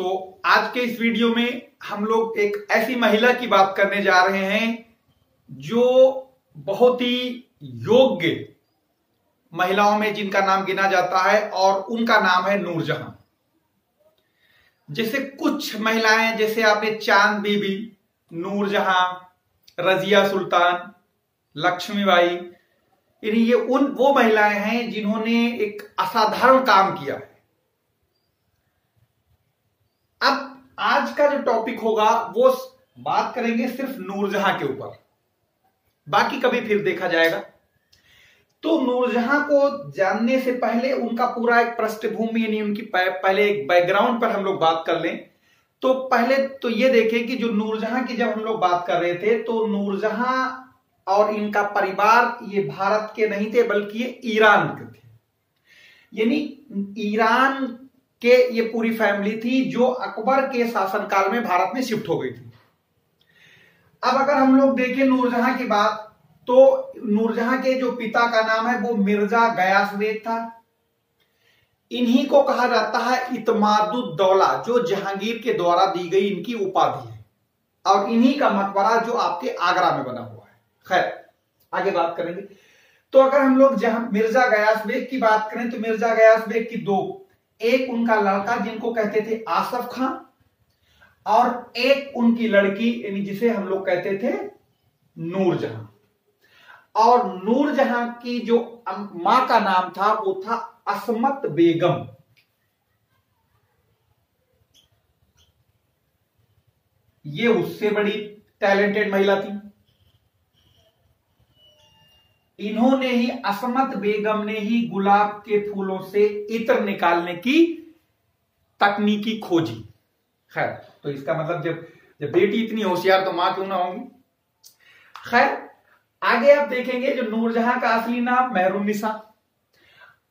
तो आज के इस वीडियो में हम लोग एक ऐसी महिला की बात करने जा रहे हैं जो बहुत ही योग्य महिलाओं में जिनका नाम गिना जाता है और उनका नाम है नूरजहां। जैसे कुछ महिलाएं, जैसे आपने चांद बीबी, नूरजहां, रजिया सुल्तान, लक्ष्मीबाई, ये वो महिलाएं हैं जिन्होंने एक असाधारण काम किया है। अब आज का जो टॉपिक होगा वो बात करेंगे सिर्फ नूरजहां के ऊपर, बाकी कभी फिर देखा जाएगा। तो नूरजहां को जानने से पहले उनका पूरा एक पृष्ठभूमि यानी उनकी पहले एक बैकग्राउंड पर हम लोग बात कर लें। तो पहले तो ये देखें कि जो नूरजहां की जब हम लोग बात कर रहे थे तो नूरजहां और इनका परिवार ये भारत के नहीं थे बल्कि ये ईरान के थे, यानी ईरान के ये पूरी फैमिली थी जो अकबर के शासनकाल में भारत में शिफ्ट हो गई थी। अब अगर हम लोग देखें नूरजहां की बात, तो नूरजहां के जो पिता का नाम है वो मिर्जा गयास बेग था। इन्हीं को कहा जाता है इत्मादुद्दौला, जो जहांगीर के द्वारा दी गई इनकी उपाधि है, और इन्हीं का मकबरा जो आपके आगरा में बना हुआ है। खैर आगे बात करेंगे। तो अगर हम लोग जहां मिर्जा गयास बेग की बात करें तो मिर्जा गयास बेग की एक उनका लड़का जिनको कहते थे आसफ खां, और एक उनकी लड़की यानी जिसे हम लोग कहते थे नूरजहां। और नूरजहां की जो मां का नाम था वो था असमत बेगम। ये उससे बड़ी टैलेंटेड महिला थी। इन्होंने ही, असमत बेगम ने ही गुलाब के फूलों से इत्र निकालने की तकनीकी खोजी। खैर, तो इसका मतलब जब बेटी इतनी होशियार तो मां क्यों ना होंगी। खैर आगे आप देखेंगे जो नूरजहां का असली नाम मेहरुन्निसा,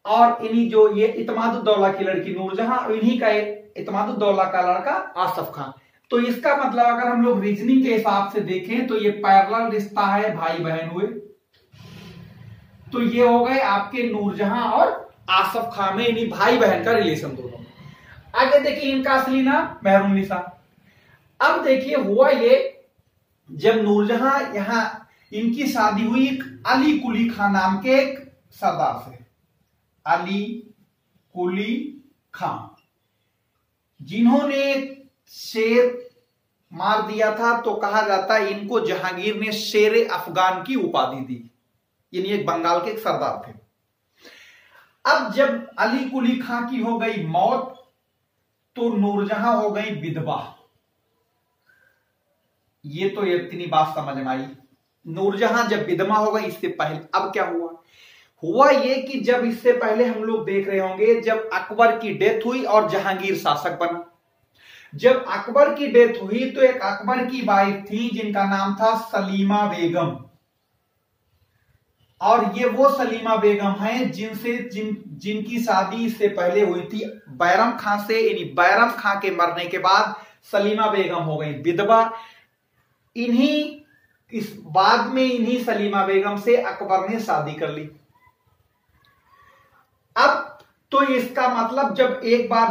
और इन्हीं जो ये इत्मादुद्दौला की लड़की नूरजहां, और इन्हीं का इत्मादुद्दौला का लड़का आसफ खां। तो इसका मतलब अगर हम लोग रीजनिंग के हिसाब से देखें तो ये पैरेलल रिश्ता है, भाई बहन हुए। तो ये हो गए आपके नूरजहां और आसफ खां में, इन्हीं भाई बहन का रिलेशन दोनों में। आगे देखिए इनका असली नाम मेहरुन्निसा। अब देखिए हुआ ये, जब नूरजहां यहां इनकी शादी हुई अली कुली खां नाम के एक सरदार से, अली कुली खां, जिन्होंने शेर मार दिया था। तो कहा जाता है इनको जहांगीर ने शेर अफगान की उपाधि दी, यानी एक बंगाल के एक सरदार थे। अब जब अली कुली खां की हो गई मौत तो नूरजहां हो गई विधवा। ये तो इतनी बात समझ में आई। नूरजहां जब विधवा हो गई, इससे पहले अब क्या हुआ ये कि जब इससे पहले हम लोग देख रहे होंगे जब अकबर की डेथ हुई और जहांगीर शासक बना। जब अकबर की डेथ हुई तो एक अकबर की वाइफ थी जिनका नाम था सलीमा बेगम, और ये वो सलीमा बेगम हैं जिनकी शादी इससे पहले हुई थी बैरम खां से, यानी बैरम खां के मरने के बाद सलीमा बेगम हो गई विधवा। इस बाद में इन्हीं सलीमा बेगम से अकबर ने शादी कर ली। अब तो इसका मतलब जब एक बार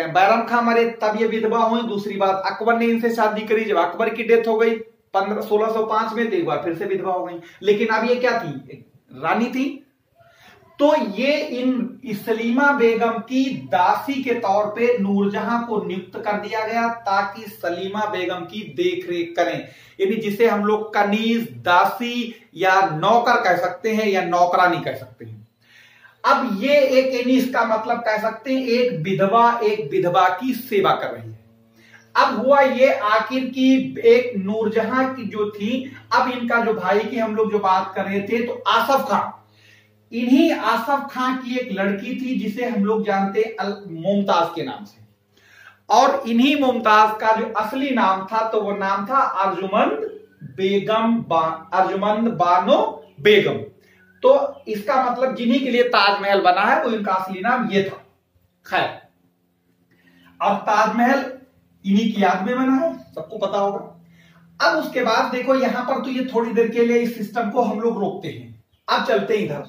बैरम खां मरे तब ये विधवा हुई, दूसरी बात अकबर ने इनसे शादी करी जब अकबर की डेथ हो गई 1605 में, तो एक बार फिर से विधवा हो गई। लेकिन अब ये क्या थी, रानी थी। तो ये सलीमा बेगम की दासी के तौर पे नूरजहां को नियुक्त कर दिया गया ताकि सलीमा बेगम की देखरेख करें, यानी जिसे हम लोग कनीज, दासी या नौकर कह सकते हैं या नौकरानी कह सकते हैं। अब ये एक, यानी इसका मतलब कह सकते हैं एक विधवा की सेवा कर रही है। अब हुआ ये आखिर की एक नूरजहां की जो थी, अब इनका जो भाई की हम लोग जो बात कर रहे थे तो आसफ खां, इन्हीं आसफ खां की एक लड़की थी जिसे हम लोग जानते मुमताज के नाम से, और इन्हीं मुमताज का जो असली नाम था तो वो नाम था अर्जुमंद बानो बेगम। तो इसका मतलब जिन्हीं के लिए ताजमहल बना है तो इनका असली नाम ये था। खैर, अब ताजमहल इन्हीं की याद में बना है, सबको पता होगा। अब उसके बाद देखो यहां पर तो ये थोड़ी देर के लिए इस सिस्टम को हम लोग रोकते हैं। अब चलते हैं इधर।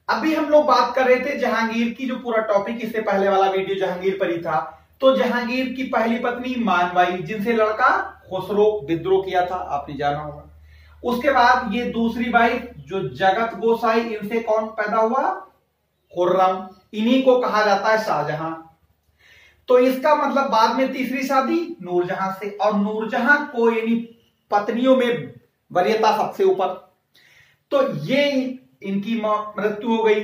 अभी हम लोग बात कर रहे थे जहांगीर की, जो पूरा टॉपिक इससे पहले वाला वीडियो जहांगीर पर ही था। तो जहांगीर की पहली पत्नी मानबाई, जिनसे लड़का खुसरो विद्रोह किया था, आपने जाना होगा। उसके बाद ये दूसरी वाइफ जो जगत गोसाई, इनसे कौन पैदा हुआ? खुर्रम। इन्हीं को कहा जाता है शाहजहां। तो इसका मतलब बाद में तीसरी शादी नूरजहां से, और नूरजहां को यानी पत्नियों में वरीयता सबसे ऊपर। तो ये इनकी मृत्यु हो गई।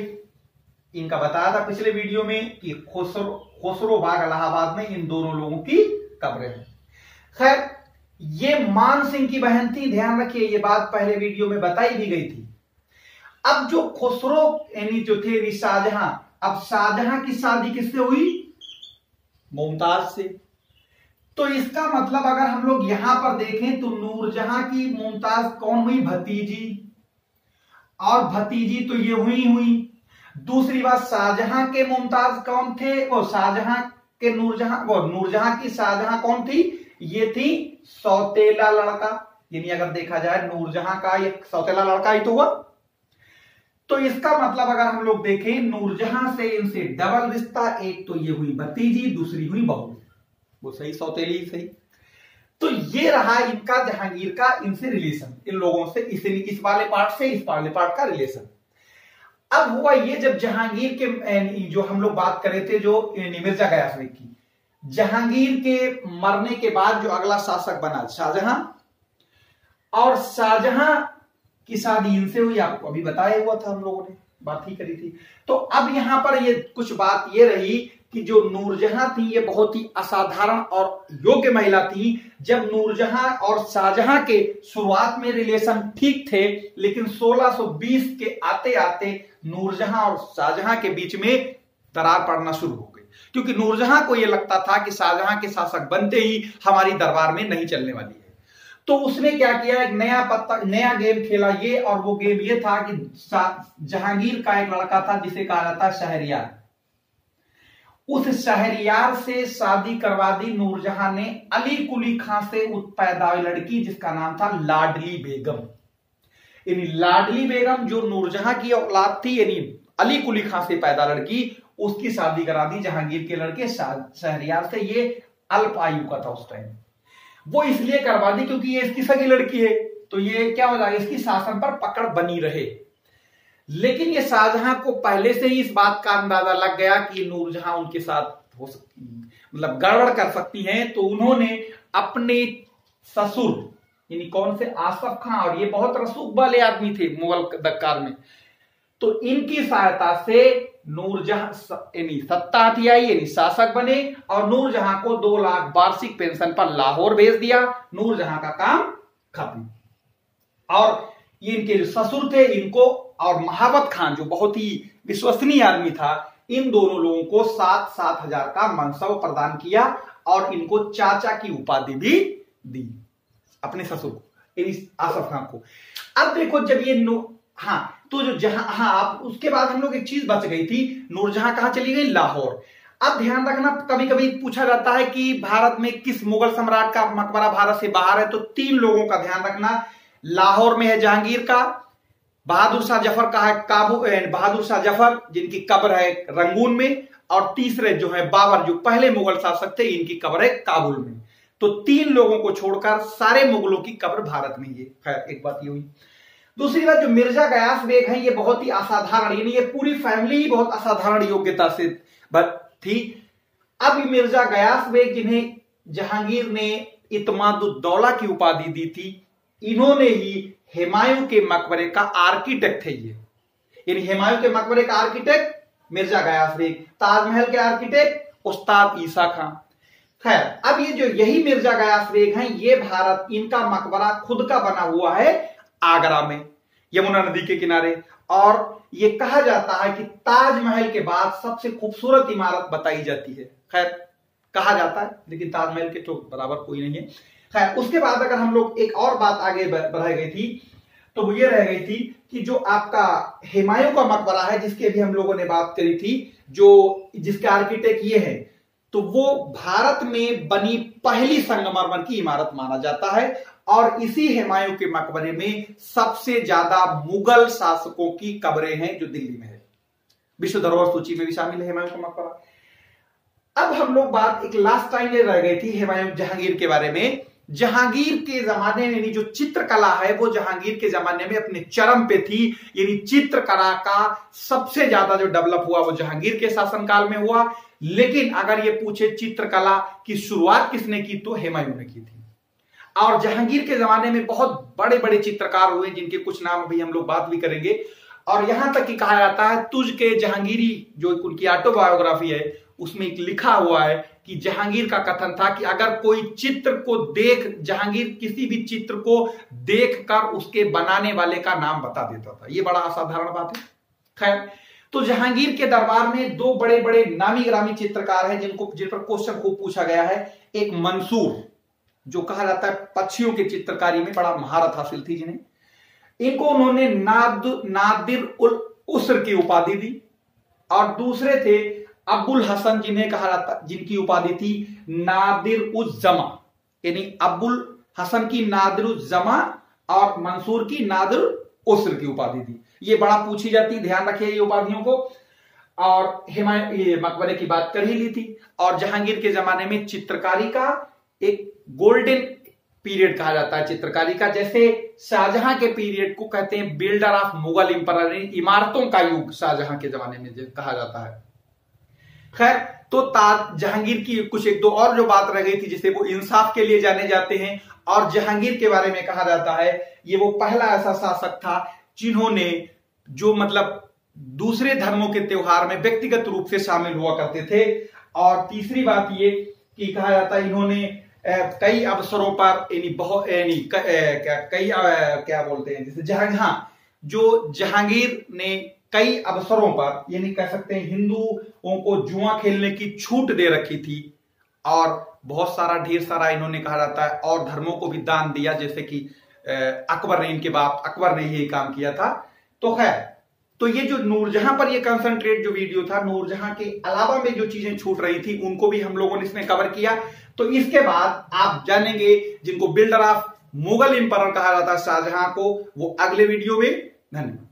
इनका बताया था पिछले वीडियो में कि खुसरो बाग इलाहाबाद में इन दोनों लोगों की कब्रें हैं। खैर, ये मान सिंह की बहन थी, ध्यान रखिए, ये बात पहले वीडियो में बताई भी गई थी। अब जो खुसरो यानी जो थे शाहजहां, अब शाहजहां की शादी किससे हुई? मुमताज से। तो इसका मतलब अगर हम लोग यहां पर देखें तो नूरजहां की मुमताज कौन हुई? भतीजी। और भतीजी तो ये हुई। दूसरी बात, शाहजहां के मुमताज कौन थे? वो शाहजहां के नूरजहां, वो नूरजहां की शाहजहां कौन थी? ये थी सौतेला लड़का। यानी अगर देखा जाए नूरजहां का ये सौतेला लड़का ही तो हुआ। तो इसका मतलब अगर हम लोग देखें नूरजहां से इनसे डबल रिश्ता, एक तो ये हुई भतीजी, दूसरी हुई बहू। वो सही, सौतेली सही। तो ये रहा इनका जहांगीर का इनसे रिलेशन, इन लोगों से, इस वाले पार्ट से इस वाले पार्ट का रिलेशन। अब हुआ ये, जब जहांगीर के जो हम लोग बात कर रहे थे जो मिर्जा गयासबेग की, जहांगीर के मरने के बाद जो अगला शासक बना शाहजहां, और शाहजहां की शादी इनसे हुई, आपको अभी बताया हुआ था, हम लोगों ने बात ही करी थी। तो अब यहां पर ये कुछ बात ये रही कि जो नूरजहां थी ये बहुत ही असाधारण और योग्य महिला थी। जब नूरजहां और शाहजहां के शुरुआत में रिलेशन ठीक थे, लेकिन 1620 के आते आते नूरजहां और शाहजहां के बीच में दरार पड़ना शुरू हो गई, क्योंकि नूरजहां को यह लगता था कि शाहजहां के शासक बनते ही हमारी दरबार में नहीं चलने वाली है। तो उसने क्या किया, एक नया गेम खेला ये, और वो गेम ये था कि जहांगीर का एक लड़का था जिसे कहा जाता है शहरयार। उस शहरयार से शादी करवा दी नूरजहां ने अली कुली खां से पैदा हुई लड़की, जिसका नाम था लाडली बेगम। यानी लाडली बेगम जो नूरजहां की औलाद थी, यानी अली कुली खां से पैदा लड़की, उसकी शादी करा दी जहांगीर के लड़के शहरयार से। ये अल्प आयु का था उस टाइम। वो इसलिए करवा दी क्योंकि ये इसकी सगी लड़की है, तो ये क्या हो जाएगा, इसकी शासन पर पकड़ बनी रहे। लेकिन ये शाहजहां को पहले से ही इस बात का अंदाजा लग गया कि नूरजहां उनके साथ हो सकती, मतलब गड़बड़ कर सकती हैं। तो उन्होंने अपने ससुर यानी कौन से, आसफ खां, और ये बहुत रसूख वाले आदमी थे मुगल दरबार में, तो इनकी सहायता से नूरजहां यानी सत्ता हथियाई, यानी शासक बने, और नूरजहां को 2 लाख वार्षिक पेंशन पर लाहौर भेज दिया। नूरजहां का काम खत्म। और ये इनके जो ससुर थे, इनको और महाबत खान जो बहुत ही विश्वसनीय आदमी था, इन दोनों लोगों को 7-7 हजार का मनसब प्रदान किया, और इनको चाचा की उपाधि भी दी अपने ससुर को, आसफ खान को। अब देखो, जब ये तो जो आप उसके बाद हम लोग एक चीज बच गई थी, नूरजहां कहां चली गई? लाहौर। अब ध्यान रखना, कभी कभी पूछा जाता है कि भारत में किस मुगल सम्राट का मकबरा भारत से बाहर है, तो 3 लोगों का ध्यान रखना। लाहौर में है जहांगीर का, बहादुर शाह जफर का है बहादुर शाह जफर जिनकी कब्र है रंगून में, और तीसरे जो है बाबर, जो पहले मुगल शासक थे, इनकी कब्र है काबुल में। तो 3 लोगों को छोड़कर सारे मुगलों की कब्र भारत में ही है। खैर, एक बात ये हुई। दूसरी बात, जो मिर्जा गयास बेग है, ये बहुत ही असाधारण, यानी ये पूरी फैमिली ही बहुत असाधारण योग्यता से थी। अब मिर्जा गयास बेग, जिन्हें जहांगीर ने इत्मादुद्दौला की उपाधि दी थी, इन्होंने ही हुमायूं के मकबरे का आर्किटेक्ट है ये, यानी हुमायूं के मकबरे का आर्किटेक्ट मिर्जा गयास बेग, ताजमहल के आर्किटेक्ट उस्ताद ईसा खां। खैर, अब ये जो यही मिर्जा गयास बेग हैं, ये भारत, इनका मकबरा खुद का बना हुआ है आगरा में, यमुना नदी के किनारे। और ये कहा जाता है कि ताजमहल के बाद सबसे खूबसूरत इमारत बताई जाती है। खैर, कहा जाता है, लेकिन ताजमहल के तो बराबर कोई नहीं है। खैर, उसके बाद अगर हम लोग एक और बात आगे बढ़ाई गई थी, तो वो ये रह गई थी कि जो आपका हुमायूं का मकबरा है, जिसके भी हम लोगों ने बात करी थी, जो जिसके आर्किटेक्ट ये है, तो वो भारत में बनी पहली संगमरमर की इमारत माना जाता है। और इसी हुमायूं के मकबरे में सबसे ज्यादा मुगल शासकों की कब्रें हैं, जो दिल्ली में है, विश्व धरोहर सूची में भी शामिल है हुमायूं का मकबरा। अब हम लोग बात एक लास्ट टाइम ये रह गई थी हुमायूं जहांगीर के बारे में। जहांगीर के जमाने में यानी जो चित्रकला है वो जहांगीर के जमाने में अपने चरम पे थी, यानी चित्रकला का सबसे ज्यादा जो डेवलप हुआ वो जहांगीर के शासनकाल में हुआ। लेकिन अगर ये पूछे चित्रकला की शुरुआत किसने की तो हुमायूं ने की थी। और जहांगीर के जमाने में बहुत बड़े बड़े चित्रकार हुए जिनके कुछ नाम अभी हम लोग बात भी करेंगे। और यहां तक कि कहा जाता है तुझ के जहांगीरी जो उनकी ऑटोबायोग्राफी है उसमें एक लिखा हुआ है कि जहांगीर का कथन था कि अगर कोई चित्र को जहांगीर किसी भी चित्र को देखकर उसके बनाने वाले का नाम बता देता था। यह बड़ा असाधारण बात है। खैर, तो जहांगीर के दरबार में दो बड़े बड़े नामी ग्रामी चित्रकार हैं जिन पर क्वेश्चन खूब पूछा गया है। एक मंसूर, जो कहा जाता है पक्षियों की चित्रकारी में बड़ा महारत हासिल थी जिन्हें, इनको उन्होंने नादिर उल उस्र की उपाधि दी। और दूसरे थे अबुल हसन, जिन्हें कहा जाता, जिनकी उपाधि थी नादिर उज जमा, यानी अबुल हसन की नादिर उज जमा और मंसूर की नादिर उस्र की उपाधि थी। ये बड़ा पूछी जाती, ध्यान रखिए ये उपाधियों को। और ये मकबरे की बात कर ही ली थी। और जहांगीर के जमाने में चित्रकारी का एक गोल्डन पीरियड कहा जाता है चित्रकारी का, जैसे शाहजहां के पीरियड को कहते हैं बिल्डर ऑफ मुगल एम्पायर, इमारतों का युग शाहजहां के जमाने में कहा जाता है। खैर, तो जहांगीर की कुछ एक दो और जो बात रह गई थी, जिसे वो इंसाफ के लिए जाने जाते हैं। और जहांगीर के बारे में कहा जाता है ये वो पहला ऐसा शासक था जिन्होंने जो मतलब दूसरे धर्मों के त्योहार में व्यक्तिगत रूप से शामिल हुआ करते थे। और तीसरी बात ये कि कहा जाता है इन्होंने कई अवसरों पर क्या बोलते हैं जैसे जहांगीर ने कई अवसरों पर यानी कह सकते हैं हिंदुओं को जुआ खेलने की छूट दे रखी थी। और बहुत सारा ढेर सारा इन्होंने कहा जाता है और धर्मों को भी दान दिया, जैसे कि अकबर ने, इनके बाप अकबर ने यही काम किया था। तो खैर, तो ये जो नूरजहां पर ये कंसंट्रेट जो वीडियो था, नूरजहां के अलावा में जो चीजें छूट रही थी उनको भी हम लोगों ने इसमें कवर किया। तो इसके बाद आप जानेंगे जिनको बिल्डर ऑफ मुगल एम्पायर कहा जाता है शाहजहां को, वो अगले वीडियो में। धन्यवाद।